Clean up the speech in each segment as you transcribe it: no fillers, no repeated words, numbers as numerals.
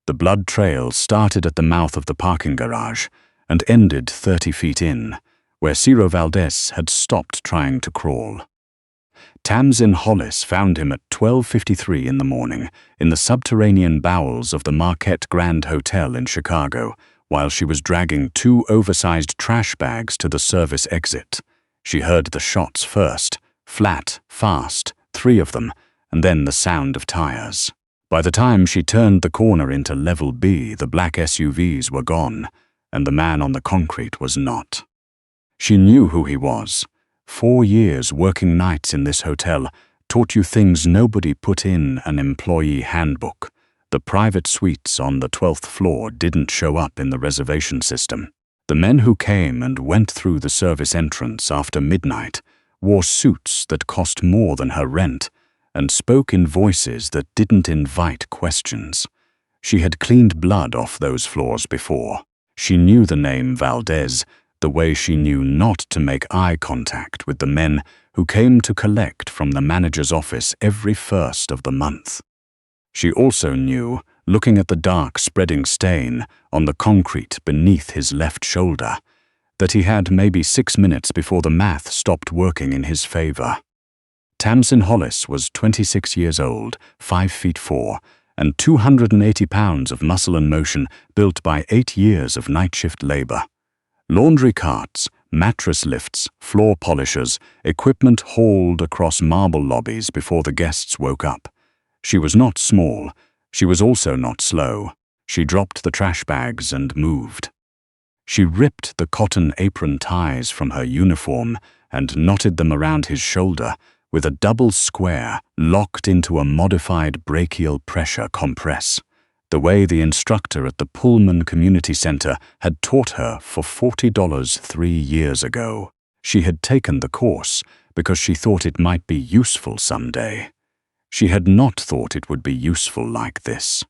The blood trail started at the mouth of the parking garage and ended 30 feet in, where Ciro Valdez had stopped trying to crawl. Tamsin Hollis found him at 12:53 in the morning in the subterranean bowels of the Marquette Grand Hotel in Chicago, while she was dragging 2 oversized trash bags to the service exit. She heard the shots first, flat, fast, 3 of them, and then the sound of tires. By the time she turned the corner into Level B, the black SUVs were gone, and the man on the concrete was not. She knew who he was. 4 years working nights in this hotel taught you things nobody put in an employee handbook. The private suites on the 12th floor didn't show up in the reservation system. The men who came and went through the service entrance after midnight wore suits that cost more than her rent and spoke in voices that didn't invite questions. She had cleaned blood off those floors before. She knew the name Valdez the way she knew not to make eye contact with the men who came to collect from the manager's office every first of the month. She also knew, looking at the dark spreading stain on the concrete beneath his left shoulder, that he had maybe 6 minutes before the math stopped working in his favor. Tamsin Hollis was 26 years old, 5'4", and 280 pounds of muscle and motion built by 8 years of night shift labor. Laundry carts, mattress lifts, floor polishers, equipment hauled across marble lobbies before the guests woke up. She was not small. She was also not slow. She dropped the trash bags and moved. She ripped the cotton apron ties from her uniform and knotted them around his shoulder with a double square locked into a modified brachial pressure compress, the way the instructor at the Pullman Community Center had taught her for $40 3 years ago. She had taken the course because she thought it might be useful someday. She had not thought it would be useful like this.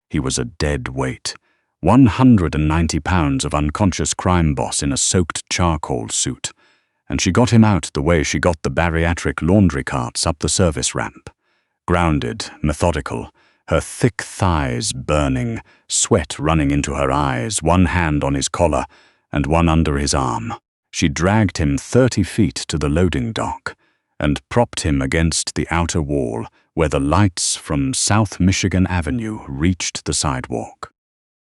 He was a dead weight, 190 pounds of unconscious crime boss in a soaked charcoal suit, and she got him out the way she got the bariatric laundry carts up the service ramp. Grounded, methodical, her thick thighs burning, sweat running into her eyes, one hand on his collar and one under his arm. She dragged him 30 feet to the loading dock and propped him against the outer wall where the lights from South Michigan Avenue reached the sidewalk.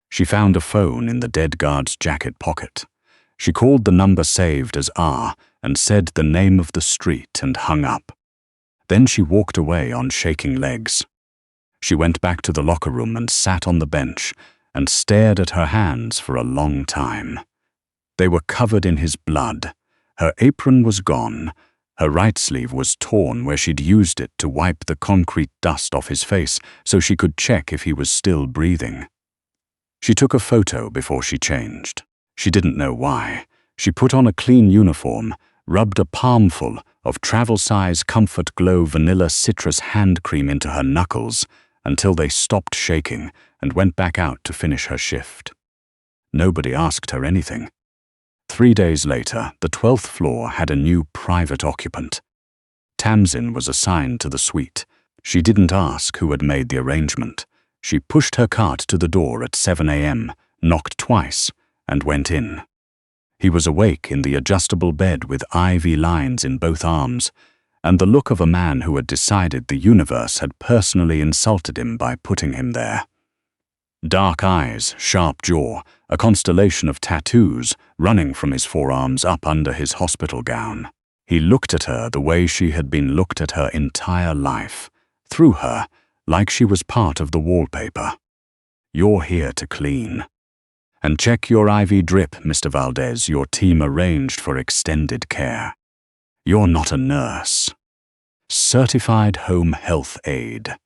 She found a phone in the dead guard's jacket pocket. She called the number saved as R and said the name of the street and hung up. Then she walked away on shaking legs. She went back to the locker room and sat on the bench and stared at her hands for a long time. They were covered in his blood. Her apron was gone. Her right sleeve was torn where she'd used it to wipe the concrete dust off his face so she could check if he was still breathing. She took a photo before she changed. She didn't know why. She put on a clean uniform, rubbed a palmful of travel-size Comfort Glow vanilla citrus hand cream into her knuckles until they stopped shaking and went back out to finish her shift. Nobody asked her anything. 3 days later, the 12th floor had a new private occupant. Tamsin was assigned to the suite. She didn't ask who had made the arrangement. She pushed her cart to the door at 7 a.m., knocked twice, and went in. He was awake in the adjustable bed with IV lines in both arms, and the look of a man who had decided the universe had personally insulted him by putting him there. Dark eyes, sharp jaw, a constellation of tattoos running from his forearms up under his hospital gown. He looked at her the way she had been looked at her entire life, through her, like she was part of the wallpaper. "You're here to clean. And check your IV drip, Mr. Valdez. Your team arranged for extended care. You're not a nurse. Certified home health aide.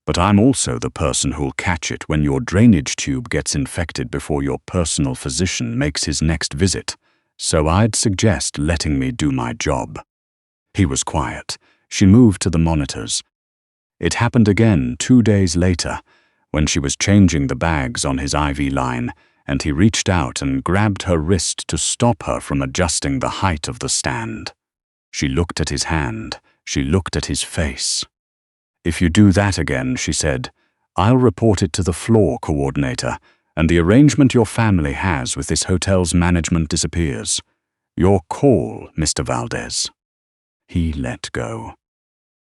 But I'm also the person who'll catch it when your drainage tube gets infected before your personal physician makes his next visit, so I'd suggest letting me do my job." He was quiet. She moved to the monitors. It happened again 2 days later, when she was changing the bags on his IV line, and he reached out and grabbed her wrist to stop her from adjusting the height of the stand. She looked at his hand. She looked at his face. "If you do that again," she said, I'll report it to the floor coordinator, and the arrangement your family has with this hotel's management disappears. Your call, Mr. Valdez." He let go.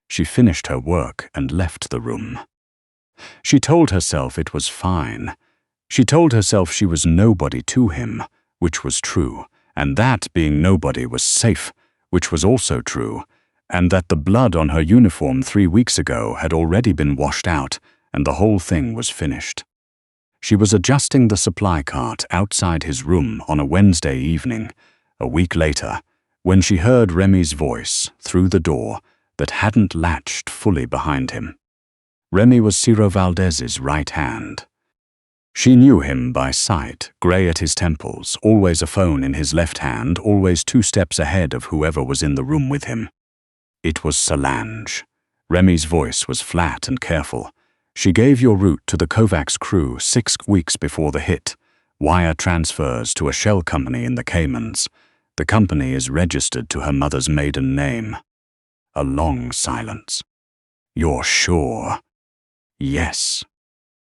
She finished her work and left the room. She told herself it was fine. She told herself she was nobody to him, which was true, and that being nobody was safe, which was also true, and that the blood on her uniform 3 weeks ago had already been washed out, and the whole thing was finished. She was adjusting the supply cart outside his room on a Wednesday evening, a week later, when she heard Remy's voice through the door that hadn't latched fully behind him. Remy was Ciro Valdez's right hand. She knew him by sight, grey at his temples, always a phone in his left hand, always 2 steps ahead of whoever was in the room with him. It was Solange. Remy's voice was flat and careful. "She gave your route to the Kovacs crew 6 weeks before the hit. Wire transfers to a shell company in the Caymans. The company is registered to her mother's maiden name." A long silence. "You're sure?" "Yes."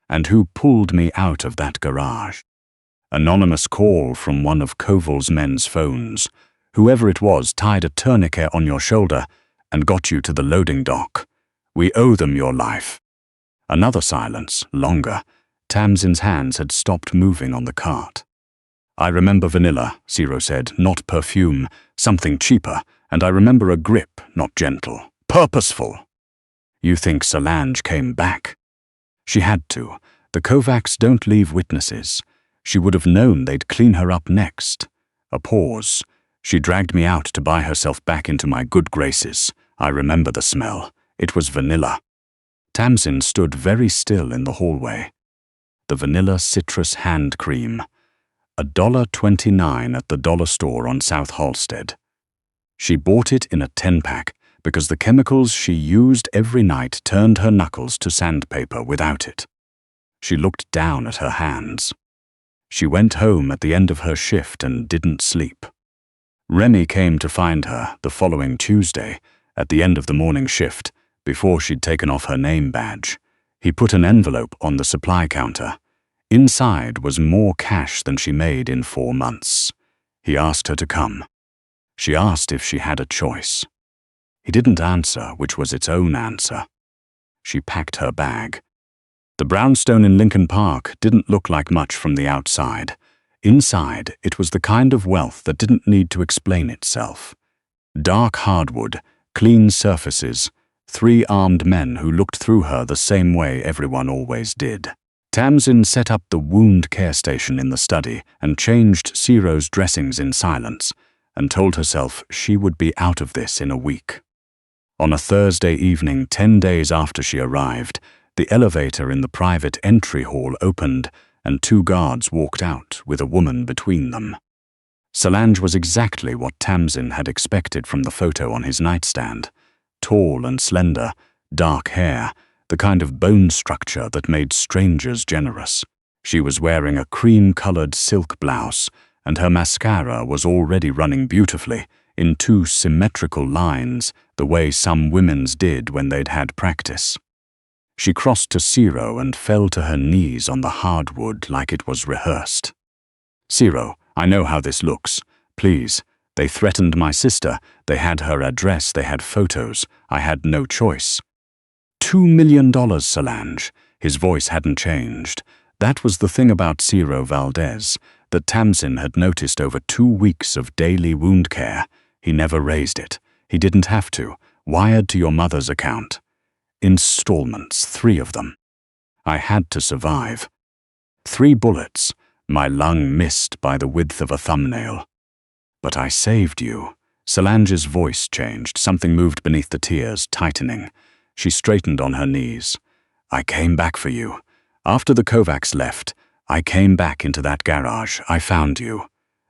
"And who pulled me out of that garage?" Anonymous call from one of Koval's men's phones. Whoever it was tied a tourniquet on your shoulder and got you to the loading dock. "We owe them your life." Another silence, longer. Tamsin's hands had stopped moving on the cart. "I remember vanilla," Ciro said, "not perfume, something cheaper, and I remember a grip, not gentle, purposeful." "You think Solange came back?" "She had to. The Kovacs don't leave witnesses. She would have known they'd clean her up next." A pause. "She dragged me out to buy herself back into my good graces. I remember the smell. It was vanilla." Tamsin stood very still in the hallway. The vanilla citrus hand cream. $1.29 at the dollar store on South Halsted. She bought it in a 10-pack because the chemicals she used every night turned her knuckles to sandpaper without it. She looked down at her hands. She went home at the end of her shift and didn't sleep. Remy came to find her the following Tuesday, at the end of the morning shift, before she'd taken off her name badge. He put an envelope on the supply counter. Inside was more cash than she made in 4 months. He asked her to come. She asked if she had a choice. He didn't answer, which was its own answer. She packed her bag. The brownstone in Lincoln Park didn't look like much from the outside. Inside, it was the kind of wealth that didn't need to explain itself. Dark hardwood, clean surfaces, 3 armed men who looked through her the same way everyone always did. Tamsin set up the wound care station in the study and changed Ciro's dressings in silence, and told herself she would be out of this in a week. On a Thursday evening, 10 days after she arrived, the elevator in the private entry hall opened and 2 guards walked out with a woman between them. Solange was exactly what Tamsin had expected from the photo on his nightstand. Tall and slender, dark hair, the kind of bone structure that made strangers generous. She was wearing a cream-colored silk blouse, and her mascara was already running beautifully, in 2 symmetrical lines, the way some women's did when they'd had practice. She crossed to Ciro and fell to her knees on the hardwood like it was rehearsed. "Ciro, I know how this looks. Please. They threatened my sister. They had her address. They had photos. I had no choice." $2 million, Solange. His voice hadn't changed. That was the thing about Ciro Valdez, that Tamsin had noticed over 2 weeks of daily wound care. He never raised it. He didn't have to. Wired to your mother's account. Installments, 3 of them. I had to survive. 3 bullets, my lung missed by the width of a thumbnail. But I saved you. Solange's voice changed. Something moved beneath the tears, tightening. She straightened on her knees. "I came back for you. After the Kovacs left, I came back into that garage. I found you.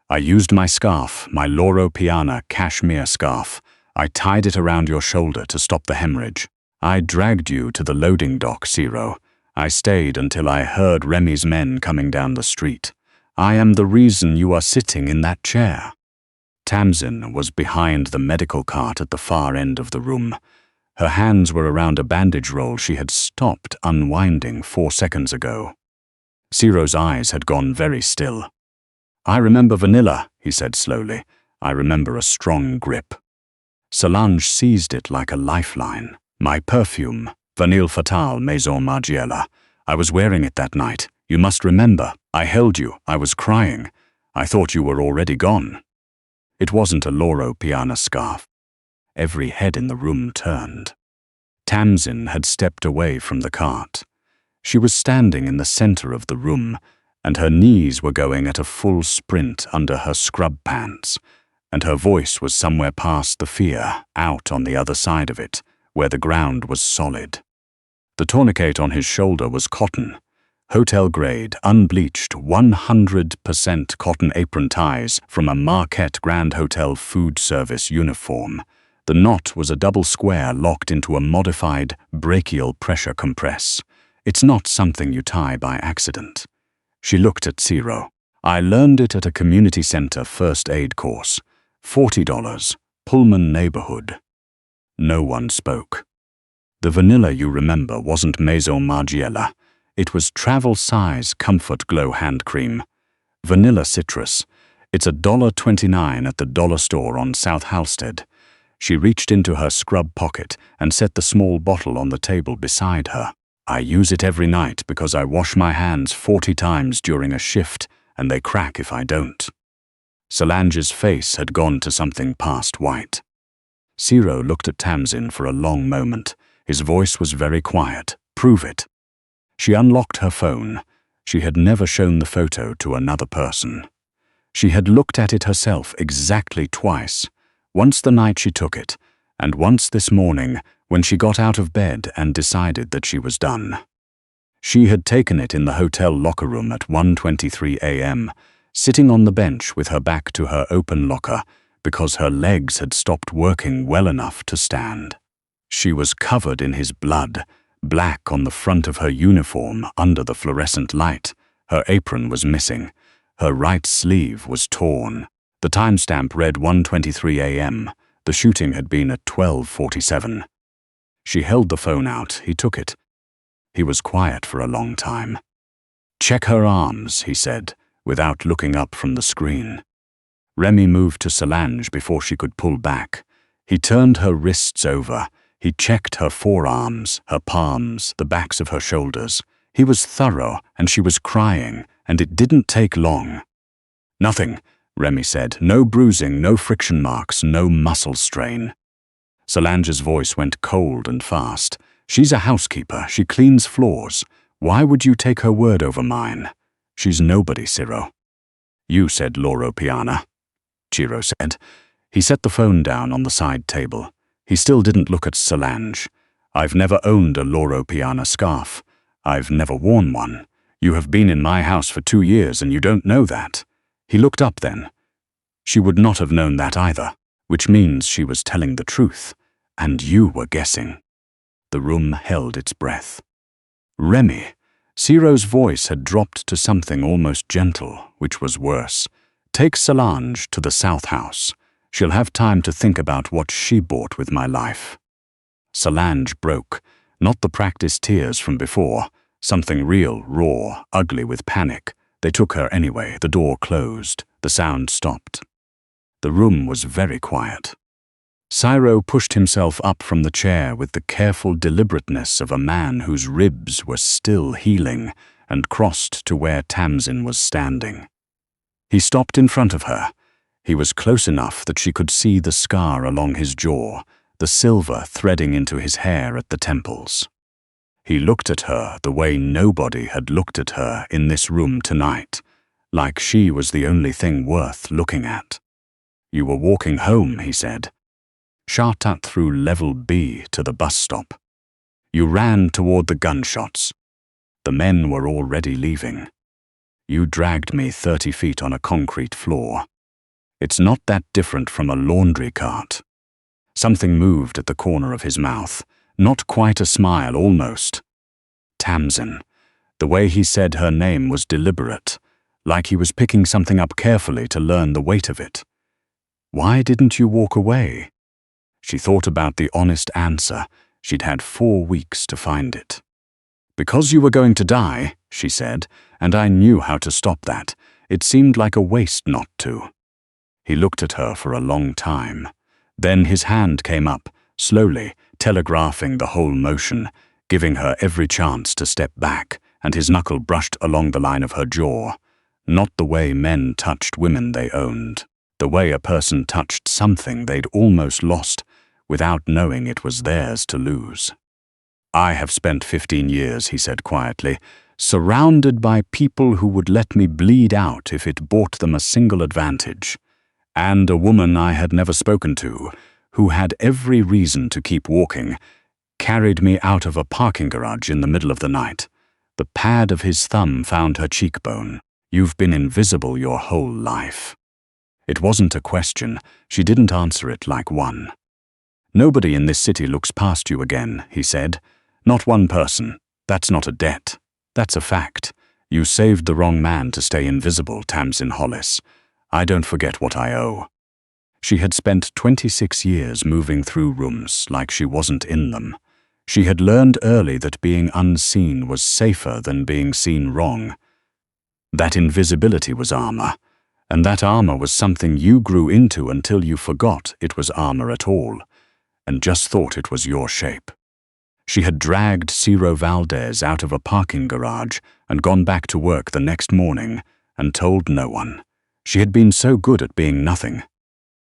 I used my scarf, my Loro Piana cashmere scarf. I tied it around your shoulder to stop the hemorrhage. I dragged you to the loading dock, Ciro. I stayed until I heard Remy's men coming down the street. I am the reason you are sitting in that chair." Tamsin was behind the medical cart at the far end of the room. Her hands were around a bandage roll she had stopped unwinding 4 seconds ago. Ciro's eyes had gone very still. "I remember vanilla," he said slowly. "I remember a strong grip." Solange seized it like a lifeline. "My perfume, Vanille Fatale Maison Margiela. I was wearing it that night. You must remember. I held you. I was crying. I thought you were already gone." It wasn't a Loro Piana scarf. Every head in the room turned. Tamsin had stepped away from the cart. She was standing in the center of the room, and her knees were going at a full sprint under her scrub pants, and her voice was somewhere past the fear, out on the other side of it, where the ground was solid. The tourniquet on his shoulder was cotton, hotel-grade, unbleached, 100% cotton apron ties from a Marquette Grand Hotel food service uniform. The knot was a double square locked into a modified brachial pressure compress. It's not something you tie by accident. She looked at Ciro. "I learned it at a community center first aid course. $40, Pullman neighborhood." No one spoke. The vanilla you remember wasn't Maison Margiela. It was travel-size Comfort Glow hand cream. Vanilla citrus. It's $1.29 at the dollar store on South Halsted. She reached into her scrub pocket and set the small bottle on the table beside her. "I use it every night because I wash my hands 40 times during a shift, and they crack if I don't." Solange's face had gone to something past white. Ciro looked at Tamsin for a long moment. His voice was very quiet. "Prove it." She unlocked her phone. She had never shown the photo to another person. She had looked at it herself exactly twice. Once the night she took it, and once this morning when she got out of bed and decided that she was done. She had taken it in the hotel locker room at 1:23 a.m., sitting on the bench with her back to her open locker because her legs had stopped working well enough to stand. She was covered in his blood, black on the front of her uniform under the fluorescent light. Her apron was missing. Her right sleeve was torn. The timestamp read 1:23 a.m. The shooting had been at 12:47. She held the phone out. He took it. He was quiet for a long time. "Check her arms," he said, without looking up from the screen. Remy moved to Solange before she could pull back. He turned her wrists over. He checked her forearms, her palms, the backs of her shoulders. He was thorough, and she was crying, and it didn't take long. "Nothing," Remy said. "No bruising, no friction marks, no muscle strain." Solange's voice went cold and fast. "She's a housekeeper. She cleans floors. Why would you take her word over mine? She's nobody, Ciro." "You said Loro Piana," Ciro said. He set the phone down on the side table. He still didn't look at Solange. "I've never owned a Loro Piana scarf. I've never worn one. You have been in my house for 2 years and you don't know that." He looked up then. She would not have known that either, which means she was telling the truth, and you were guessing. The room held its breath. "Remy," Ciro's voice had dropped to something almost gentle, which was worse. "Take Solange to the South House. She'll have time to think about what she bought with my life." Solange broke, not the practiced tears from before, something real, raw, ugly with panic. They took her anyway. The door closed. The sound stopped. The room was very quiet. Ciro pushed himself up from the chair with the careful deliberateness of a man whose ribs were still healing and crossed to where Tamsin was standing. He stopped in front of her. He was close enough that she could see the scar along his jaw, the silver threading into his hair at the temples. He looked at her the way nobody had looked at her in this room tonight, like she was the only thing worth looking at. "You were walking home," he said. "Shot through level B to the bus stop. You ran toward the gunshots. The men were already leaving. You dragged me 30 feet on a concrete floor. It's not that different from a laundry cart." Something moved at the corner of his mouth. Not quite a smile, almost. Tamsin. The way he said her name was deliberate, like he was picking something up carefully to learn the weight of it. "Why didn't you walk away?" She thought about the honest answer. She'd had 4 weeks to find it. "Because you were going to die," she said, "and I knew how to stop that. It seemed like a waste not to." He looked at her for a long time. Then his hand came up, slowly, telegraphing the whole motion, giving her every chance to step back, and his knuckle brushed along the line of her jaw. Not the way men touched women they owned. The way a person touched something they'd almost lost, without knowing it was theirs to lose. "I have spent 15 years," he said quietly, "surrounded by people who would let me bleed out if it bought them a single advantage. And a woman I had never spoken to, who had every reason to keep walking, carried me out of a parking garage in the middle of the night. The pad of his thumb found her cheekbone. You've been invisible your whole life." It wasn't a question. She didn't answer it like one. "Nobody in this city looks past you again," he said. "Not one person. That's not a debt. That's a fact. You saved the wrong man to stay invisible, Tamsin Hollis. I don't forget what I owe." She had spent 26 years moving through rooms like she wasn't in them. She had learned early that being unseen was safer than being seen wrong. That invisibility was armor, and that armor was something you grew into until you forgot it was armor at all, and just thought it was your shape. She had dragged Ciro Valdez out of a parking garage and gone back to work the next morning and told no one. She had been so good at being nothing.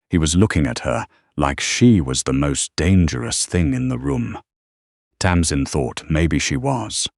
He was looking at her like she was the most dangerous thing in the room. Tamsin thought maybe she was.